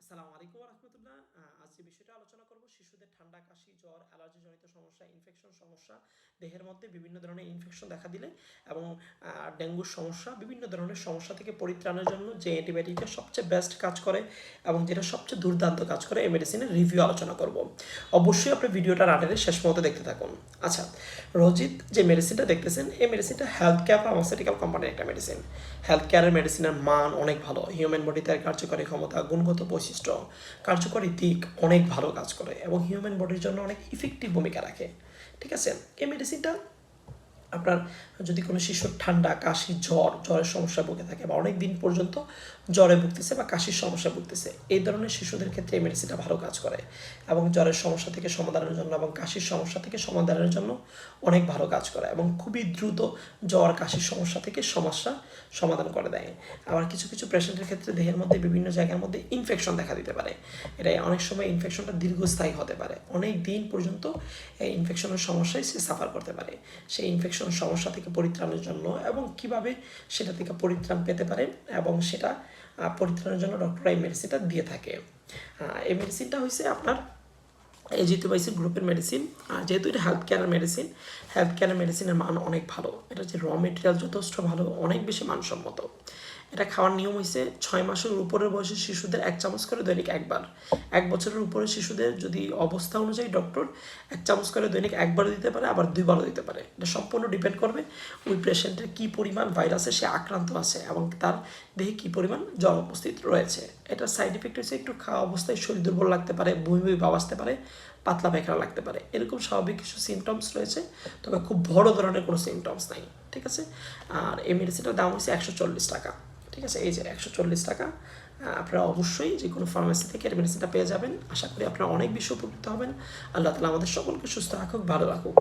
আসসালামু আলাইকুম রহমতুল্লাহ। আজ যে বিষয়টা আলোচনা করব শিশুদের ঠান্ডা, কাশি, জ্বর, অ্যালার্জি জনিত সমস্যা, ইনফেকশন সমস্যা, দেহের মধ্যে বিভিন্ন ধরনের ইনফেকশন দেখা দিলে এবং ডেঙ্গুর সমস্যা, বিভিন্ন ধরনের সমস্যা থেকে পরিত্রাণের জন্য যে অ্যান্টিবায়োটিকটা সবচেয়ে বেস্ট কাজ করে এবং যেটা সবচেয়ে দুর্দান্ত কাজ করে এই মেডিসিনের রিভিউ আলোচনা করব। অবশ্যই আপনি ভিডিওটা না টেনে শেষ পর্যন্ত দেখতে থাকুন। আচ্ছা, রোজিত যে মেডিসিনটা দেখতেছেন এই মেডিসিনটা হেলথ কেয়ার ফার্মাসিউটিক্যাল কোম্পানির একটা মেডিসিন। হেলথ কেয়ারের মেডিসিনের মান অনেক ভালো, হিউম্যান বডিতে কার্যকরী ক্ষমতা, গুণগত বৈশিষ্ট্য, কার্যকরী দিক অনেক ভালো কাজ করে এবং হিউম্যান বডির জন্য অনেক ইফেক্টিভ ভূমিকা রাখে। ঠিক আছে, এই মেডিসিনটা আপনার যদি কোনো শিশুর ঠান্ডা, কাশি, জ্বরের সমস্যা ভুগে থাকে বা অনেক দিন পর্যন্ত জ্বরে ভুগতেছে বা কাশির সমস্যা ভুগতেছে, এই ধরনের শিশুদের ক্ষেত্রে এই মেডিসিনটা ভালো কাজ করে এবং জ্বরের সমস্যা থেকে সমাধানের জন্য এবং কাশির সমস্যা থেকে সমাধানের জন্য অনেক ভালো কাজ করে এবং খুবই দ্রুত জ্বর, কাশির সমস্যা থেকে সমস্যা সমাধান করে দেয়। আবার কিছু কিছু পেশেন্টের ক্ষেত্রে দেহের মধ্যে বিভিন্ন জায়গার মধ্যে ইনফেকশন দেখা দিতে পারে। এটা অনেক সময় ইনফেকশনটা দীর্ঘস্থায়ী হতে পারে, অনেক দিন পর্যন্ত এই ইনফেকশনের সমস্যায় সে সাফার করতে পারে। সেই ইনফেকশন সমস্যা থেকে পরিত্রাণের জন্য এবং কিভাবে সেটা থেকে পরিত্রাণ পেতে পারে এবং সেটা পরিত্রাণের জন্য ডক্টর এই মেডিসিনটা দিয়ে থাকে। এই মেডিসিনটা হয়েছে আপনার এজিথ্রোমাইসিন গ্রুপের মেডিসিন। যেহেতু এটা হেলথ কেয়ারের মেডিসিনের মান অনেক ভালো, এটা যে র মেটেরিয়াল যথেষ্ট ভালো, অনেক বেশি মানসম্মত। এটা খাওয়ার নিয়ম হয়েছে 6 মাসের উপরের বয়সী শিশুদের 1 চামচ করে দৈনিক একবার, 1 বছরের উপরে শিশুদের যদি অবস্থা অনুযায়ী ডক্টর 1 চামচ করে দৈনিক একবারও দিতে পারে, আবার 2বারও দিতে পারে। এটা সম্পূর্ণ ডিপেন্ড করবে ওই পেশেন্টের কী পরিমাণ ভাইরাসে সে আক্রান্ত আছে এবং তার দেহে কী পরিমাণ জ্বর উপস্থিত রয়েছে। এটার সাইড ইফেক্ট হচ্ছে একটু খাওয়া অবস্থায় শরীর দুর্বল লাগতে পারে, বমি বমি ভাব আসতে পারে, পাতলা পায়খানা লাগতে পারে, এরকম স্বাভাবিক কিছু সিমটমস রয়েছে, তবে খুব বড় ধরনের কোনো সিমটমস নাই। ঠিক আছে, আর এই মেডিসিনটার দাম হচ্ছে 140 টাকা। ঠিক আছে, এই যে 140 টাকা। আপনারা অবশ্যই যে কোনো ফার্মেসি থেকে এই মেডিসিনটা পেয়ে যাবেন। আশা করি আপনারা অনেক বেশি উপকৃত হবেন। আল্লাহ তাআলা আমাদের সকলকে সুস্থ রাখুক, ভালো রাখুক।